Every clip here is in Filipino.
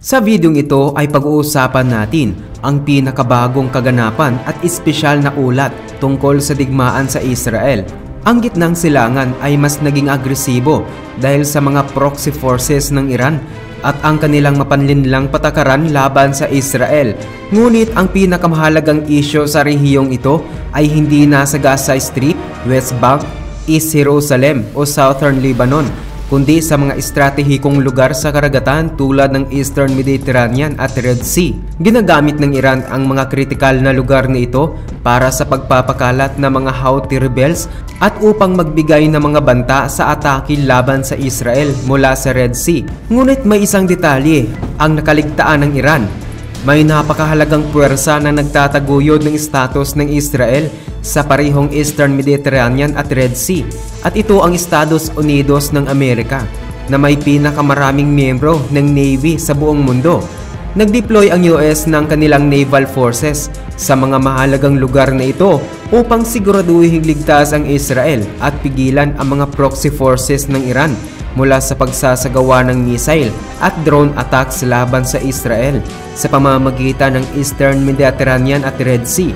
Sa videong ito ay pag-uusapan natin ang pinakabagong kaganapan at espesyal na ulat tungkol sa digmaan sa Israel. Ang gitnang silangan ay mas naging agresibo dahil sa mga proxy forces ng Iran at ang kanilang mapanlinlang patakaran laban sa Israel. Ngunit ang pinakamahalagang isyo sa rehiyong ito ay hindi na sa Gaza Strip, West Bank, East Jerusalem o Southern Lebanon, kundi sa mga estratehikong lugar sa karagatan tulad ng Eastern Mediterranean at Red Sea. Ginagamit ng Iran ang mga kritikal na lugar na ito para sa pagpapakalat ng mga Houthi rebels at upang magbigay ng mga banta sa atake laban sa Israel mula sa Red Sea. Ngunit may isang detalye ang nakaligtaan ng Iran. May napakahalagang puwersa na nagtataguyod ng status ng Israel sa parehong Eastern Mediterranean at Red Sea, at ito ang Estados Unidos ng Amerika na may pinakamaraming miyembro ng Navy sa buong mundo. Nag-deploy ang US ng kanilang naval forces sa mga mahalagang lugar na ito upang siguraduhing ligtas ang Israel at pigilan ang mga proxy forces ng Iran mula sa pagsasagawa ng missile at drone attacks laban sa Israel sa pamamagitan ng Eastern Mediterranean at Red Sea.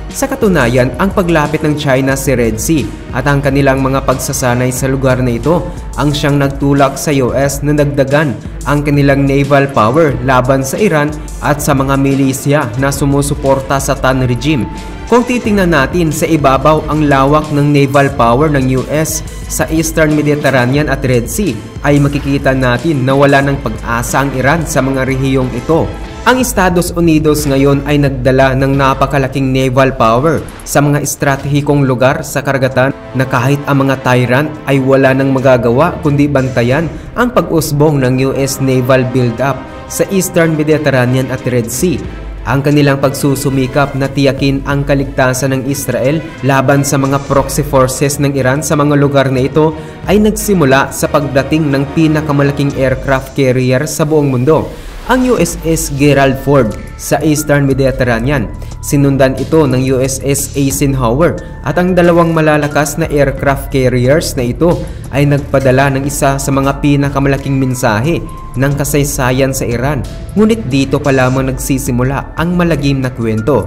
Sa katunayan, ang paglapit ng China sa Red Sea at ang kanilang mga pagsasanay sa lugar na ito ang siyang nagtulak sa US na dagdagan ang kanilang naval power laban sa Iran at sa mga milisya na sumusuporta sa Tan regime. Kung titingnan natin sa ibabaw ang lawak ng naval power ng US sa Eastern Mediterranean at Red Sea, ay makikita natin na wala ng pag-asa ang Iran sa mga rehiyong ito. Ang Estados Unidos ngayon ay nagdala ng napakalaking naval power sa mga estratehikong lugar sa karagatan na kahit ang mga tyrant ay wala nang magagawa kundi bantayan ang pag-usbong ng US naval build-up sa Eastern Mediterranean at Red Sea. Ang kanilang pagsusumikap na tiyakin ang kaligtasan ng Israel laban sa mga proxy forces ng Iran sa mga lugar na ito ay nagsimula sa pagdating ng pinakamalaking aircraft carrier sa buong mundo, ang USS Gerald Ford sa Eastern Mediterranean. Sinundan ito ng USS Eisenhower at ang dalawang malalakas na aircraft carriers na ito ay nagpadala ng isa sa mga pinakamalaking mensahe ng kasaysayan sa Iran. Ngunit dito pa lamang nagsisimula ang malagim na kwento.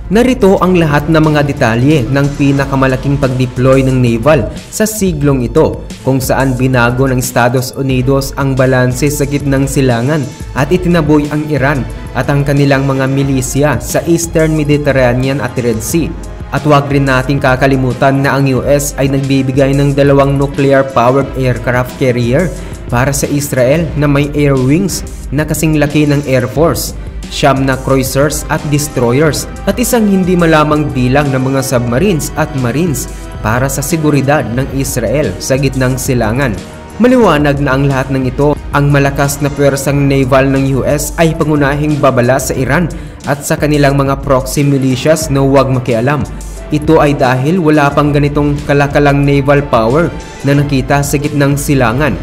Narito ang lahat ng mga detalye ng pinakamalaking pag-deploy ng naval sa siglong ito, kung saan binago ng Estados Unidos ang balanse sa gitnang silangan at itinaboy ang Iran at ang kanilang mga milisya sa Eastern Mediterranean at Red Sea. At huwag rin nating kakalimutan na ang US ay nagbibigay ng dalawang nuclear-powered aircraft carrier para sa Israel na may air wings na kasing laki ng Air Force, 9 na cruisers at destroyers at isang hindi malamang bilang ng mga submarines at marines para sa seguridad ng Israel sa gitnang silangan. Maliwanag na ang lahat ng ito, ang malakas na puwersang naval ng US ay pangunahing babala sa Iran at sa kanilang mga proxy militias na huwag makialam. Ito ay dahil wala pang ganitong kalakalang naval power na nakita sa gitnang silangan.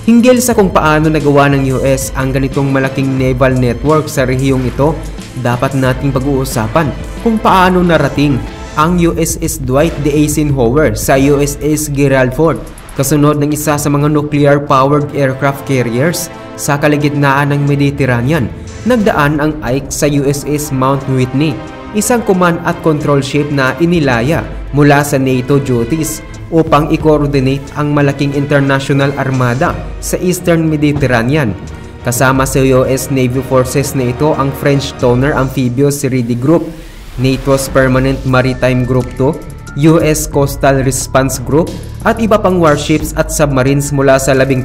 Hinggil sa kung paano nagawa ng US ang ganitong malaking naval network sa rehiyong ito, dapat nating pag-uusapan kung paano narating ang USS Dwight D. Eisenhower sa USS Gerald Ford, kasunod ng isa sa mga nuclear-powered aircraft carriers sa kalagitnaan ng Mediterranean. Nagdaan ang Ike sa USS Mount Whitney, isang command at control ship na inilaya mula sa NATO duties upang i-coordinate ang malaking international armada sa Eastern Mediterranean. Kasama sa US Navy forces na ito ang French Tonner Amphibious Ready Group, NATO's Permanent Maritime Group 2, US Coastal Response Group at iba pang warships at submarines mula sa 13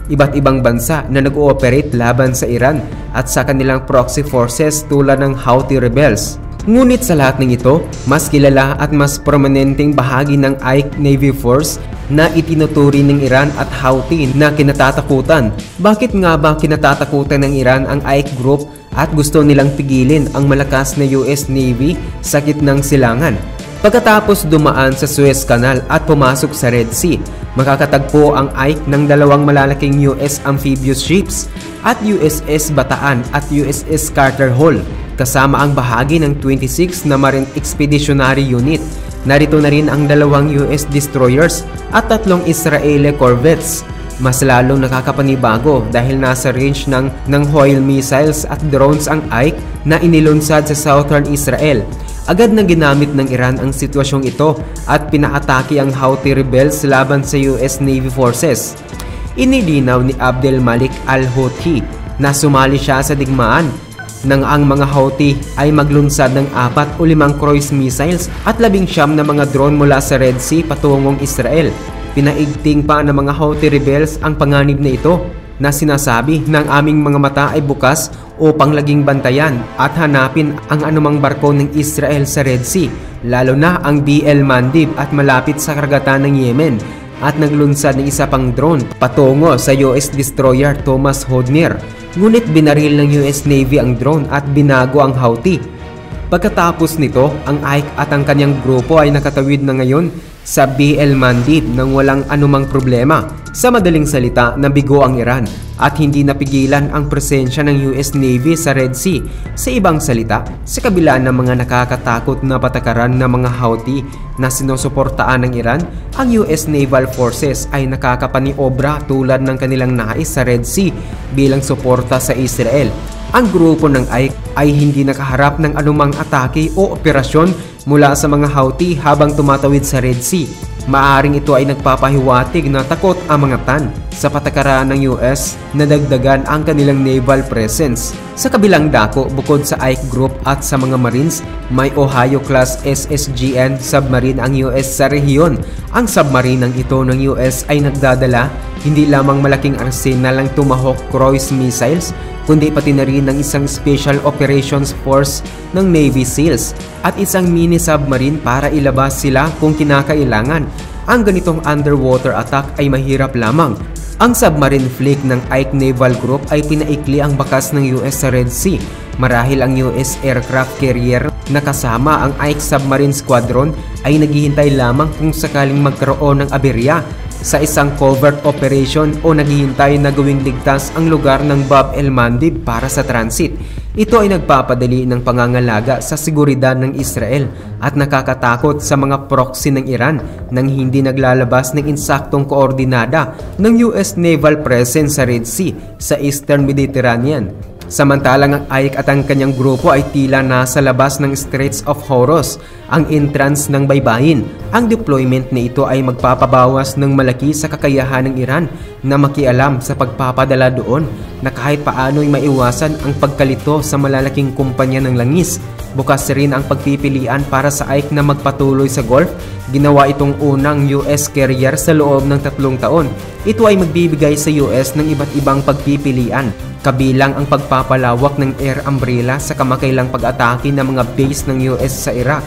iba't ibang bansa na nag-ooperate laban sa Iran at sa kanilang proxy forces tulad ng Houthi rebels. Ngunit sa lahat ng ito, mas kilala at mas prominenteng bahagi ng Ike Navy Force na itinuturi ng Iran at Houthi na kinatatakutan. Bakit nga ba kinatatakutan ng Iran ang Ike Group at gusto nilang pigilin ang malakas na US Navy sa gitnang silangan? Pagkatapos dumaan sa Suez Canal at pumasok sa Red Sea, makakatagpo ang Ike ng dalawang malalaking US amphibious ships at USS Bataan at USS Carter Hall, kasama ang bahagi ng 26 na Marine Expeditionary Unit. Narito na rin ang dalawang US destroyers at 3 Israeli corvettes. Mas lalong nakakapanibago dahil nasa range ng Hoyle missiles at drones ang Ike na inilunsad sa southern Israel. Agad na ginamit ng Iran ang sitwasyong ito at pinaatake ang Houthi rebels laban sa US Navy forces. Inilinaw ni Abdel Malik al-Houthi na sumali siya sa digmaan nang ang mga Houthi ay maglunsad ng 4 o 5 cruise missiles at 19 na mga drone mula sa Red Sea patungong Israel. Pinaigting pa ng mga Houthi rebels ang panganib na ito na sinasabi ng aming mga mata ay bukas upang laging bantayan at hanapin ang anumang barko ng Israel sa Red Sea, lalo na ang BL Mandib at malapit sa karagatan ng Yemen, at naglunsad ng isa pang drone patungo sa US destroyer Thomas Hodner. Ngunit binaril ng US Navy ang drone at binago ang Houthi. Pagkatapos nito, ang Ike at ang kanyang grupo ay nakatawid na ngayon sa BL Mandib nang walang anumang problema. Sa madaling salita, nabigo ang Iran at hindi napigilan ang presensya ng US Navy sa Red Sea. Sa ibang salita, sa kabila ng mga nakakatakot na patakaran ng mga Houthi na sinusuportaan ng Iran, ang US Naval Forces ay nakakapaniobra tulad ng kanilang nais sa Red Sea bilang suporta sa Israel. Ang grupo ng Ike ay hindi nakaharap ng anumang atake o operasyon mula sa mga Houthi habang tumatawid sa Red Sea. Maaring ito ay nagpapahiwatig na takot ang mga TAN sa patakaran ng US na dagdagan ang kanilang naval presence. Sa kabilang dako, bukod sa Ike Group at sa mga Marines, may Ohio-class SSGN submarine ang US sa rehiyon. Ang submarine ng ito ng US ay nagdadala hindi lamang malaking arsenal ng Tomahawk cruise missiles, kundi pati na rin ng isang Special Operations Force ng Navy SEALs at isang mini submarine para ilabas sila kung kinakailangan. Ang ganitong underwater attack ay mahirap lamang. Ang submarine fleet ng Ike Naval Group ay pinaikli ang bakas ng US sa Red Sea. Marahil ang US aircraft carrier na kasama ang Ike Submarine Squadron ay naghihintay lamang kung sakaling magkaroon ng aberya sa isang covert operation o naghihintay na gawing ligtas ang lugar ng Bab el Mandeb para sa transit. Ito ay nagpapadali ng pangangalaga sa seguridad ng Israel at nakakatakot sa mga proxy ng Iran nang hindi naglalabas ng insaktong koordinada ng US naval presence sa Red Sea sa Eastern Mediterranean. Samantalang ang Ike at ang kanyang grupo ay tila nasa labas ng Straits of Hormuz, ang entrance ng baybayin. Ang deployment na ito ay magpapabawas ng malaki sa kakayahan ng Iran na makialam sa pagpapadala doon na kahit paano'y maiwasan ang pagkalito sa malalaking kumpanya ng langis. Bukas rin ang pagpipilian para sa Ike na magpatuloy sa Gulf. Ginawa itong unang US carrier sa loob ng 3 taon. Ito ay magbibigay sa US ng iba't ibang pagpipilian, kabilang ang pagpapalawak ng air umbrella sa kamakailang pag-atake ng mga base ng US sa Iraq.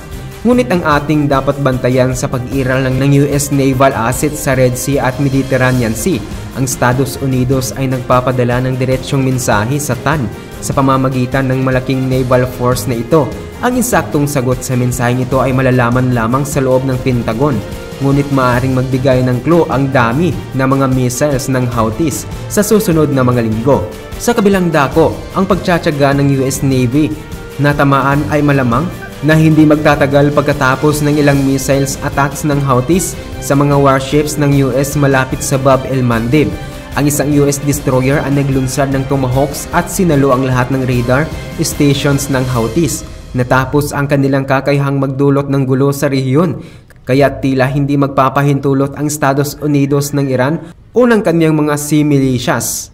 Ngunit ang ating dapat bantayan sa pag-iral ng US naval assets sa Red Sea at Mediterranean Sea, ang Estados Unidos ay nagpapadala ng diretsyong mensahe sa TAN sa pamamagitan ng malaking naval force na ito. Ang insaktong sagot sa mensaheng ito ay malalaman lamang sa loob ng Pentagon. Ngunit maaaring magbigay ng clue ang dami ng mga missiles ng Houthis sa susunod na mga linggo. Sa kabilang dako, ang pagtsatsaga ng US Navy na tamaan ay malamang na hindi magtatagal pagkatapos ng ilang missiles attacks ng Houthis sa mga warships ng US malapit sa Bab el Mandeb. Ang isang US destroyer ang naglunsad ng Tomahawks at sinalo ang lahat ng radar stations ng Houthis. Natapos ang kanilang kakayahang magdulot ng gulo sa rehiyon, kaya tila hindi magpapahintulot ang Estados Unidos ng Iran o ng kanyang mga sea militias.